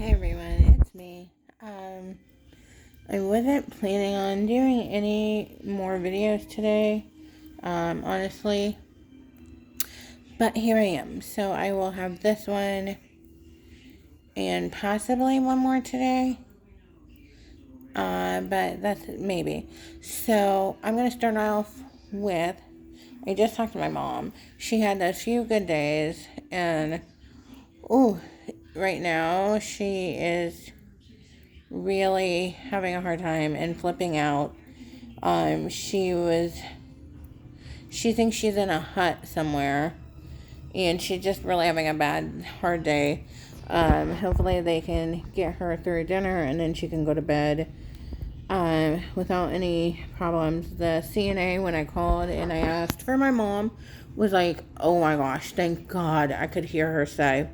Hey everyone, it's me. I wasn't planning on doing any more videos today, honestly, but here I am. So I will have this one and possibly one more today, but that's maybe. So I'm going to start off with, I just talked to my mom. She had a few good days, and, ooh, right now she is really having a hard time and flipping out. She thinks she's in a hut somewhere, and she's just really having a bad, hard day. Hopefully they can get her through dinner, and then she can go to bed, without any problems. The CNA, when I called and I asked for my mom, was like, oh my gosh, thank God, I could hear her say.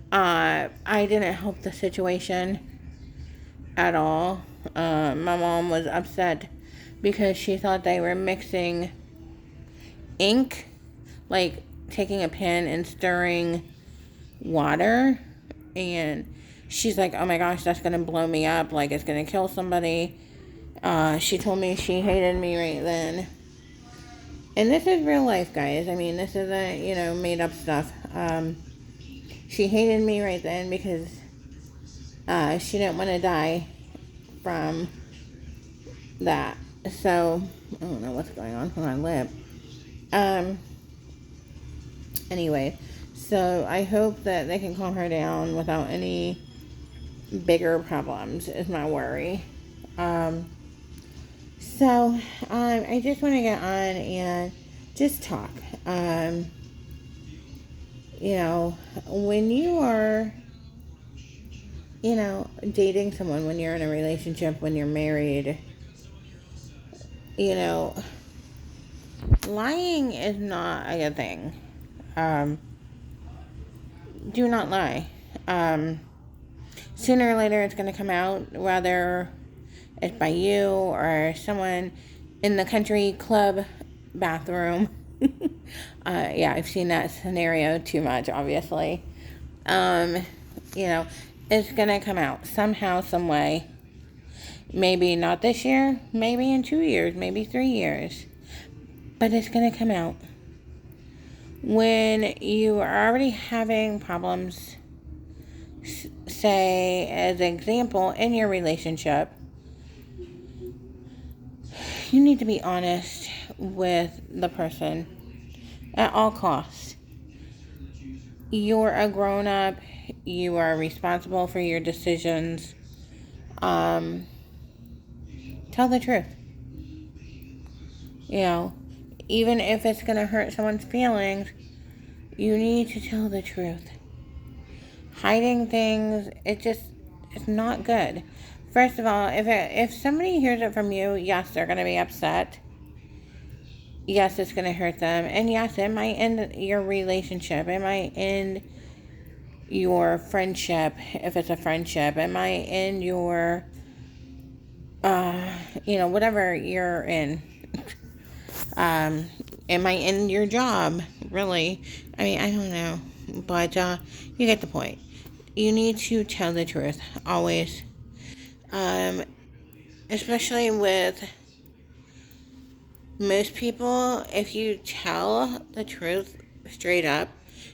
I didn't help the situation at all. My mom was upset because she thought they were mixing ink, like taking a pen and stirring water. And she's like, oh my gosh, that's going to blow me up. Like, it's going to kill somebody. She told me she hated me right then. And this is real life, guys. I mean, this isn't, made up stuff. She hated me right then because she didn't want to die from that. So, I don't know what's going on with my lip. Anyway, so I hope that they can calm her down without any bigger problems, is my worry. I just want to get on and just talk. When you are, dating someone, when you're in a relationship, when you're married, lying is not a good thing. Do not lie. Sooner or later it's going to come out, whether it's by you or someone in the country club bathroom. Yeah, I've seen that scenario too much, obviously. It's going to come out somehow, some way. Maybe not this year, maybe in 2 years, maybe 3 years. But it's going to come out. When you are already having problems, say, as an example, in your relationship, you need to be honest with the person at all costs. You're a grown-up. You are responsible for your decisions. Tell the truth. Even if it's going to hurt someone's feelings, you need to tell the truth. Hiding things, it's not good. First of all, if somebody hears it from you, yes, they're going to be upset. Yes, it's going to hurt them. And yes, it might end your relationship. It might end your friendship, if it's a friendship. It might end your, whatever you're in. It might end your job, really. I mean, I don't know. But you get the point. You need to tell the truth, always. Especially with most people, if you tell the truth straight up,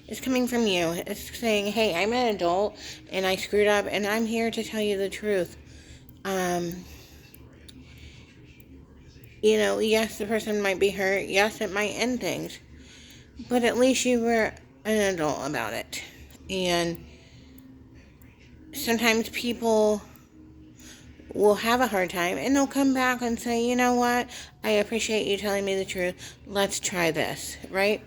it's coming from you. It's saying, hey, I'm an adult, and I screwed up, and I'm here to tell you the truth. Yes, the person might be hurt. Yes, it might end things. But at least you were an adult about it. And sometimes people will have a hard time, and they'll come back and say, you know what? I appreciate you telling me the truth. Let's try this, right?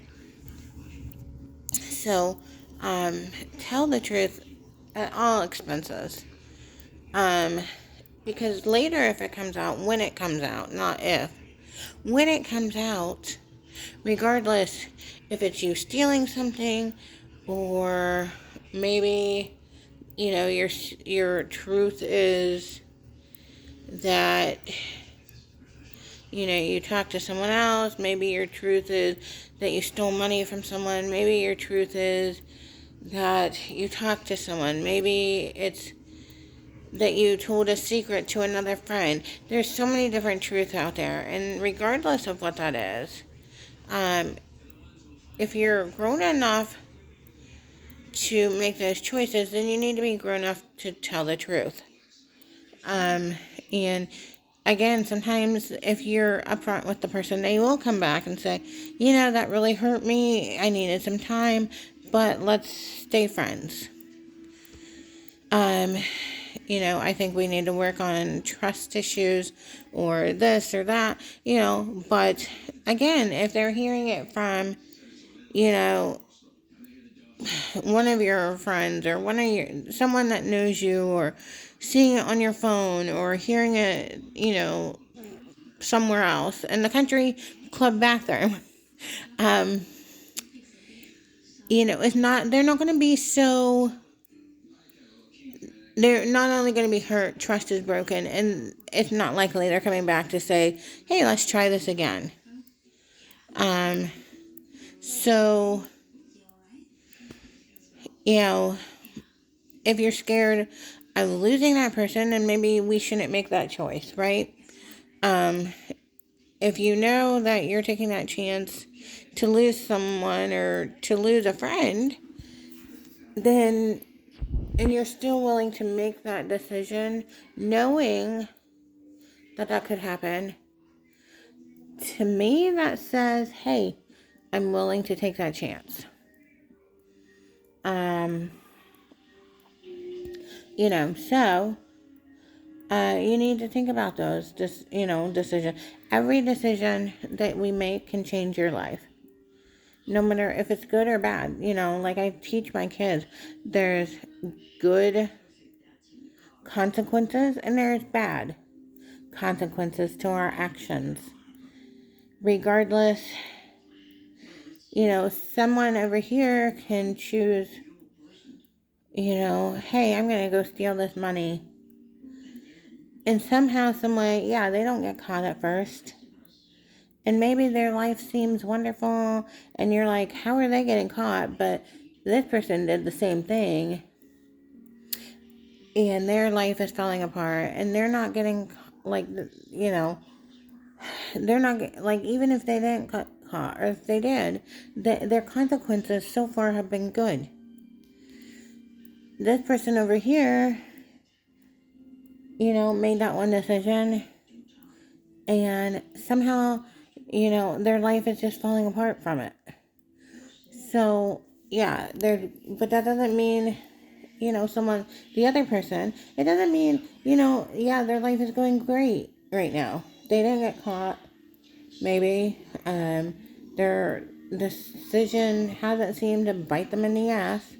So, tell the truth at all expenses. Because later, if it comes out, when it comes out, not if, when it comes out, regardless if it's you stealing something, or maybe, your truth is that, you talk to someone else. Maybe your truth is that you stole money from someone. Maybe your truth is that you talk to someone. Maybe it's that you told a secret to another friend. There's so many different truths out there, and regardless of what that is, um, if you're grown enough to make those choices, then you need to be grown enough to tell the truth. Um, and again, sometimes if you're upfront with the person, they will come back and say, that really hurt me. I needed some time, but let's stay friends. Um, I think we need to work on trust issues or this or that, but again, if they're hearing it from, you know, one of your friends or someone that knows you, or seeing it on your phone or hearing it, somewhere else in the country club bathroom, um, they're not going to be so, they're not only going to be hurt, trust is broken, and it's not likely they're coming back to say, hey, let's try this again. Um, so, if you're scared of losing that person, then maybe we shouldn't make that choice, right? If you know that you're taking that chance to lose someone or to lose a friend, then, and you're still willing to make that decision, knowing that that could happen, to me, that says, hey, I'm willing to take that chance. Um, so you need to think about those, decisions. Every decision that we make can change your life, no matter if it's good or bad. Like I teach my kids, there's good consequences and there's bad consequences to our actions. Regardless, someone over here can choose, hey, I'm going to go steal this money. And somehow, some way, yeah, they don't get caught at first. And maybe their life seems wonderful, and you're like, how are they getting caught? But this person did the same thing, and their life is falling apart, and they're not getting, like, they're not, like, even if they didn't get caught, or if they did, their consequences so far have been good. This person over here, made that one decision, and somehow, their life is just falling apart from it. So, yeah, but that doesn't mean, the other person, it doesn't mean, yeah, their life is going great right now. They didn't get caught, maybe. Their decision hasn't seemed to bite them in the ass.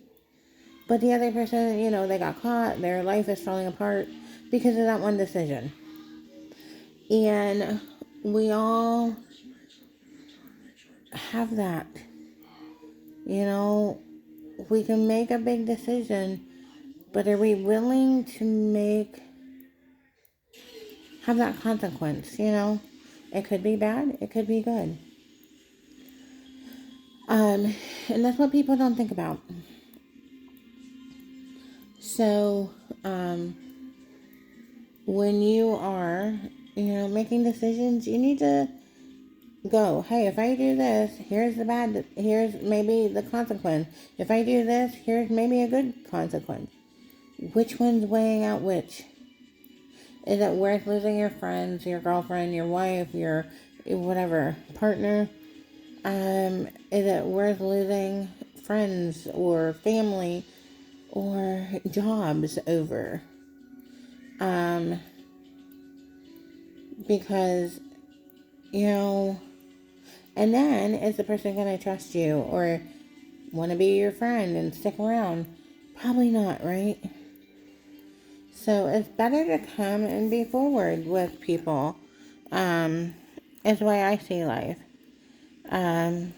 But the other person, they got caught, their life is falling apart because of that one decision. And we all have that. We can make a big decision, but are we willing to have that consequence, It could be bad, it could be good. And that's what people don't think about. So, when you are, making decisions, you need to go, hey, if I do this, here's maybe the consequence. If I do this, here's maybe a good consequence. Which one's weighing out which? Is it worth losing your friends, your girlfriend, your wife, your whatever partner? Is it worth losing friends or family or jobs over? Because, and then is the person going to trust you or want to be your friend and stick around? Probably not, right? So it's better to come and be forward with people. Is the way I see life. I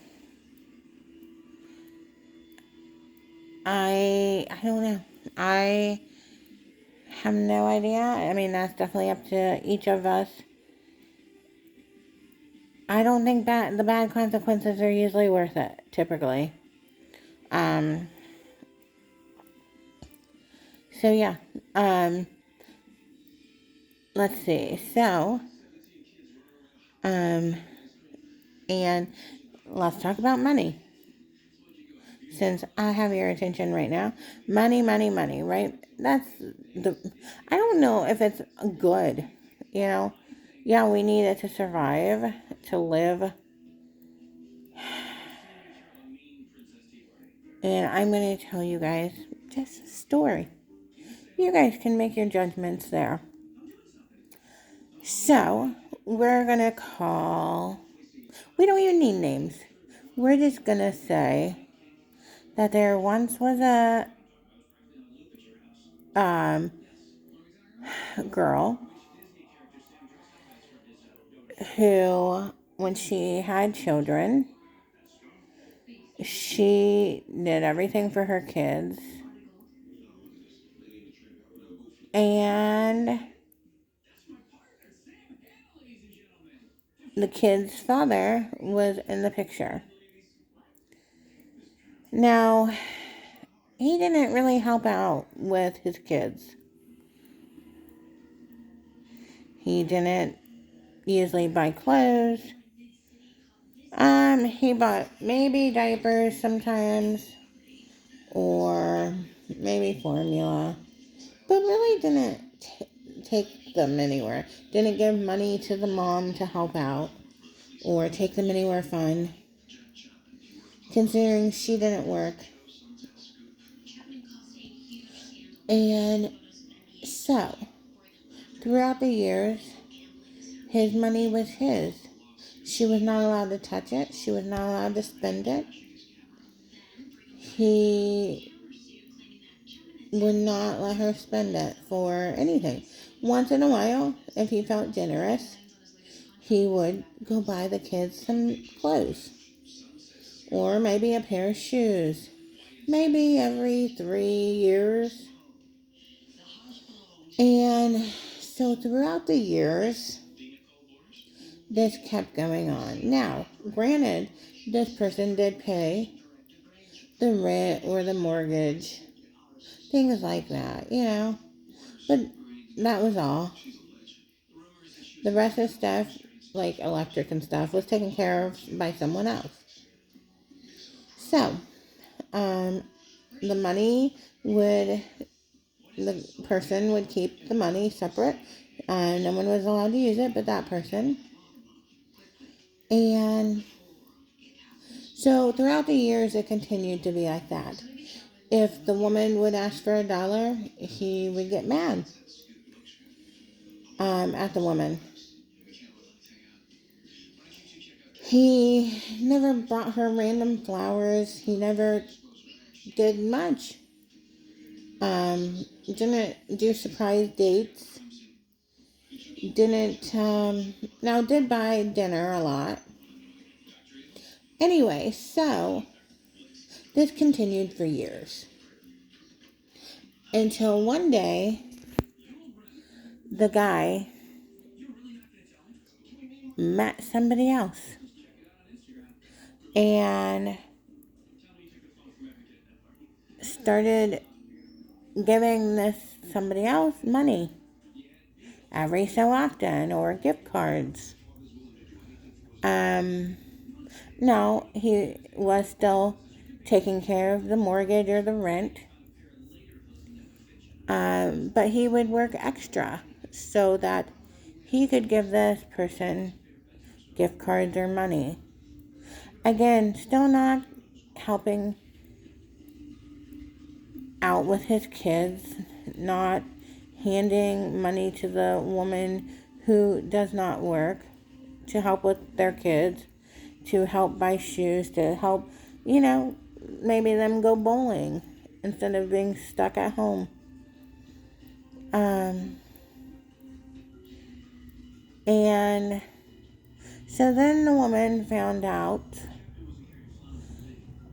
don't know. I have no idea. I mean, that's definitely up to each of us. I don't think that the bad consequences are usually worth it, typically. So yeah, let's see. So, um, and let's talk about money. Since I have your attention right now, money, money, money, right? That's the, I don't know if it's good, you know? Yeah, we need it to survive, to live. And I'm going to tell you guys just a story. You guys can make your judgments there. So, we're going to call, we don't even need names. We're just going to say that there once was a girl who, when she had children, she did everything for her kids. And the kid's father was in the picture. Now, he didn't really help out with his kids. He didn't usually buy clothes. He bought maybe diapers sometimes, or maybe formula, but really didn't take them anywhere. Didn't give money to the mom to help out, or take them anywhere fun, considering she didn't work. And so, throughout the years, his money was his. She was not allowed to touch it. She was not allowed to spend it. He would not let her spend it for anything. Once in a while, if he felt generous, he would go buy the kids some clothes. Or maybe a pair of shoes. Maybe every 3 years. And so throughout the years, this kept going on. Now, granted, this person did pay the rent or the mortgage, things like that, you know. But that was all. The rest of the stuff, like electric and stuff, was taken care of by someone else. So, the money would, the person would keep the money separate. No one was allowed to use it but that person. And so throughout the years, it continued to be like that. If the woman would ask for $1, he would get mad at the woman. He never brought her random flowers. He never did much. Didn't do surprise dates. Didn't, now did buy dinner a lot. Anyway, so this continued for years. Until one day, the guy met somebody else. And started giving this somebody else money every so often, or gift cards. No, he was still taking care of the mortgage or the rent. But he would work extra so that he could give this person gift cards or money. Again, still not helping out with his kids, not handing money to the woman who does not work to help with their kids, to help buy shoes, to help, maybe them go bowling instead of being stuck at home. And so then the woman found out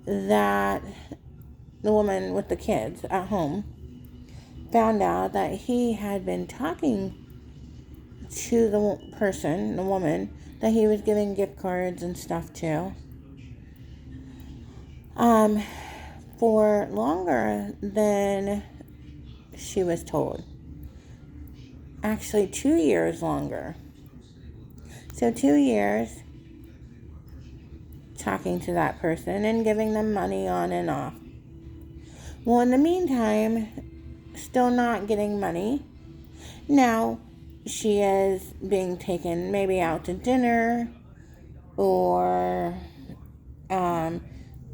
that the woman with the kids at home found out that he had been talking to the person, the woman, that he was giving gift cards and stuff to, for longer than she was told. Actually, 2 years longer. So 2 years talking to that person and giving them money on and off. Well, in the meantime, still not getting money. Now, she is being taken maybe out to dinner or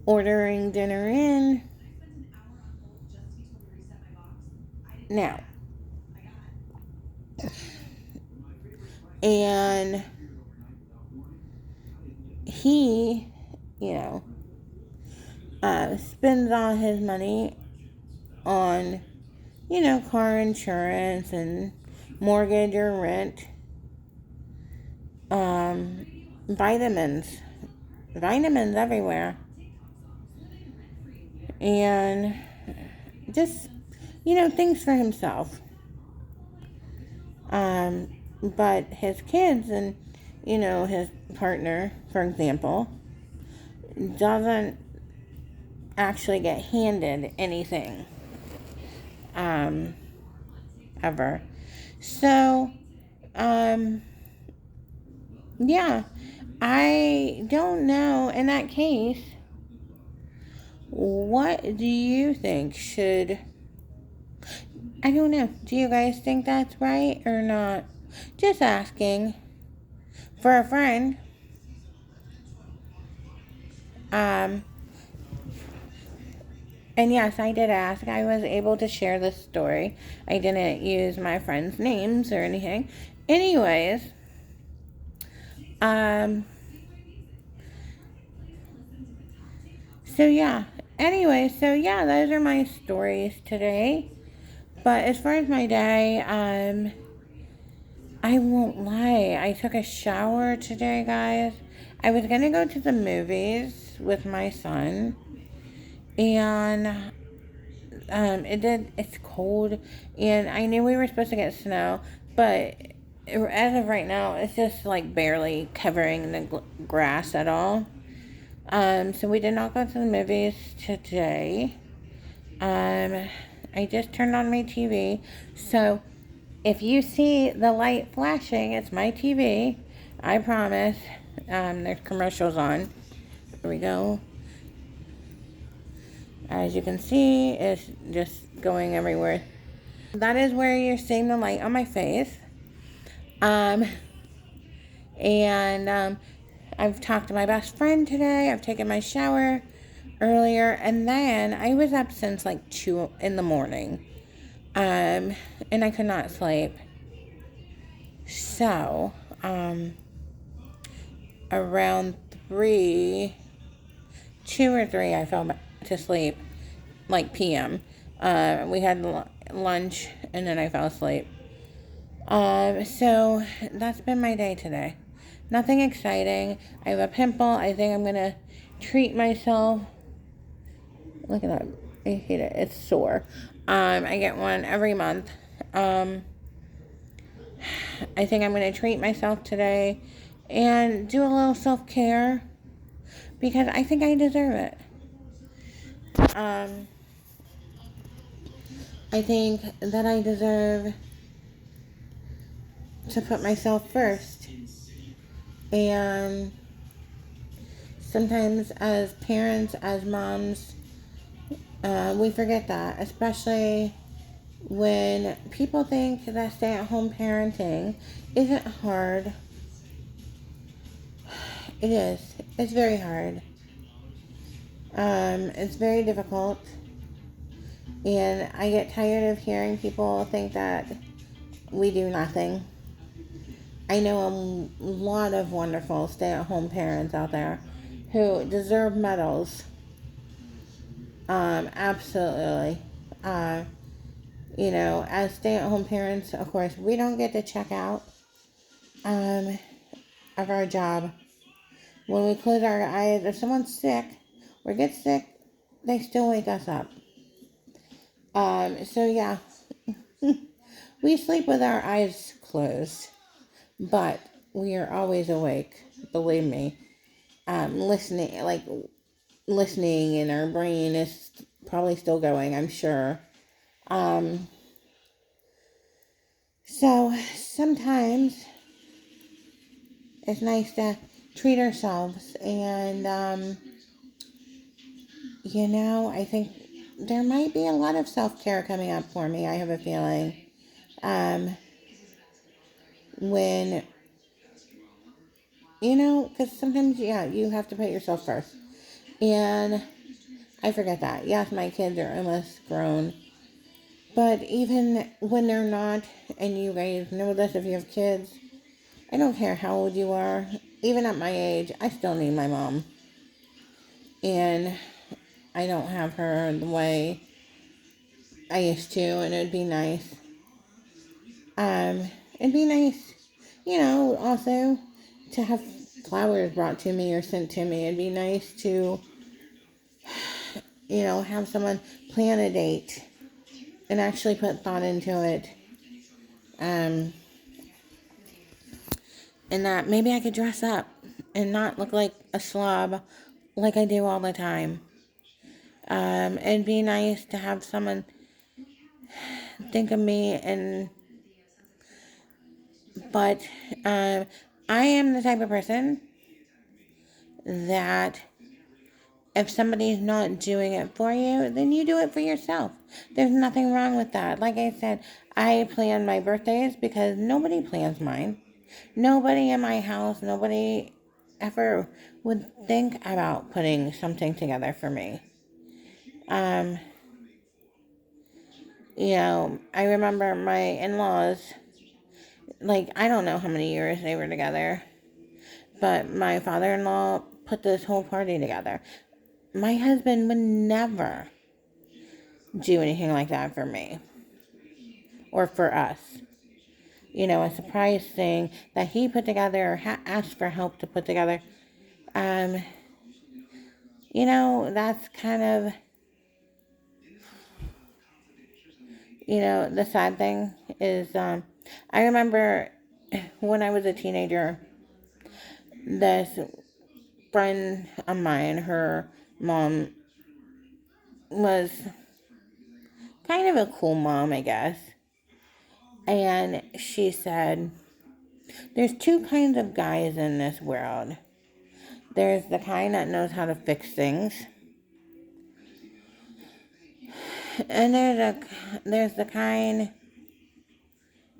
ordering dinner in. Now, and he, spends all his money on, car insurance and mortgage or rent, vitamins everywhere, and just, things for himself. But his kids and, his partner, for example, doesn't actually get handed anything, ever. So, yeah, I don't know, in that case, what do you think should... I don't know. Do you guys think that's right or not? Just asking for a friend. And yes, I did ask. I was able to share this story. I didn't use my friends' names or anything. Anyways, so yeah. Those are my stories today. But as far as my day, I won't lie. I took a shower today, guys. I was gonna go to the movies with my son, and it's cold, and I knew we were supposed to get snow, but as of right now, it's just like barely covering the grass at all. So we did not go to the movies today. I just turned on my TV, so if you see the light flashing, it's my TV. I promise. There's commercials on. Here we go. As you can see, it's just going everywhere. That is where you're seeing the light on my face. I've talked to my best friend today. I've taken my shower earlier, and then I was up since like 2 in the morning. And I could not sleep. So, around 2 or 3, I fell to sleep, like PM. We had lunch, and then I fell asleep. So that's been my day today. Nothing exciting. I have a pimple. I think I'm gonna treat myself. Look at that. I hate it. It's sore. I get one every month. I think I'm gonna treat myself today and do a little self-care because I think I deserve it. I think that I deserve to put myself first. And sometimes as parents, as moms, we forget that, especially when people think that stay-at-home parenting isn't hard. It is. It's very hard. It's very difficult. And I get tired of hearing people think that we do nothing. I know a lot of wonderful stay-at-home parents out there who deserve medals. Absolutely. As stay-at-home parents, of course, we don't get to check out of our job. When we close our eyes, if someone's sick or gets sick, they still wake us up. So yeah, we sleep with our eyes closed, but we are always awake. Believe me. Listening, and our brain is probably still going, I'm sure. sometimes it's nice to treat ourselves. And, I think there might be a lot of self-care coming up for me. I have a feeling. When, because sometimes, you have to put yourself first. And I forget that. Yes, my kids are almost grown. But even when they're not, and you guys know this if you have kids, I don't care how old you are. Even at my age, I still need my mom. And I don't have her the way I used to, and it'd be nice. It'd be nice, also to have flowers brought to me or sent to me. It'd be nice to, have someone plan a date and actually put thought into it. And that maybe I could dress up and not look like a slob like I do all the time. It'd be nice to have someone think of me, but I am the type of person that if somebody's not doing it for you, then you do it for yourself. There's nothing wrong with that. Like I said, I plan my birthdays because nobody plans mine. Nobody in my house, nobody ever would think about putting something together for me. I remember my in-laws, I don't know how many years they were together, but my father-in-law put this whole party together. My husband would never do anything like that for me or for us. A surprise thing that he put together or asked for help to put together. That's kind of, the sad thing is, I remember when I was a teenager, this friend of mine, her mom was kind of a cool mom, I guess. And she said, there's two kinds of guys in this world. There's the kind that knows how to fix things. And there's the kind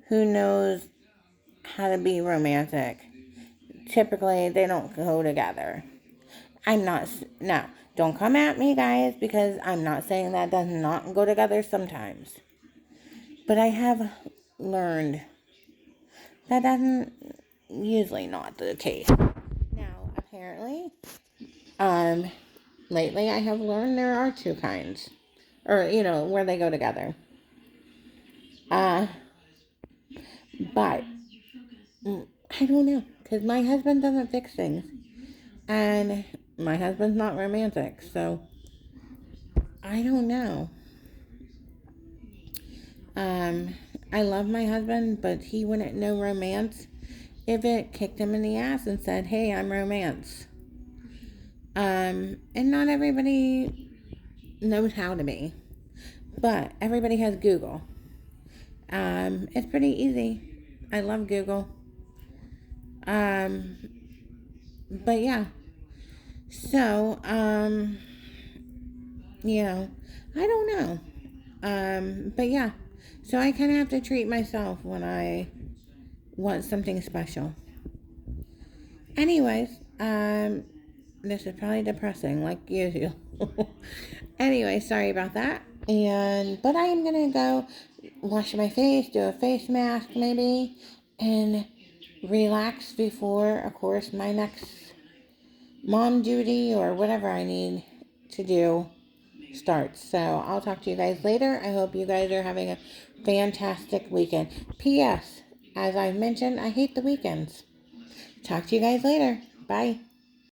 who knows how to be romantic. Typically, they don't go together. Now, don't come at me, guys, because I'm not saying that does not go together sometimes. But I have learned that doesn't usually not the case. Now, apparently, lately I have learned there are two kinds. Or, where they go together. But I don't know, because my husband doesn't fix things. And my husband's not romantic, so I don't know. I love my husband, but he wouldn't know romance if it kicked him in the ass and said, hey, I'm romance. And not everybody knows how to be, but everybody has Google. It's pretty easy. I love Google. But yeah. So, I don't know. But yeah. So I kind of have to treat myself when I want something special. Anyways, this is probably depressing, like usual. Anyway, sorry about that. But I am gonna go wash my face, do a face mask maybe, and relax before, of course, my next mom duty or whatever I need to do starts. So I'll talk to you guys later. I hope you guys are having a fantastic weekend. P.S. As I've mentioned, I hate the weekends. Talk to you guys later. Bye.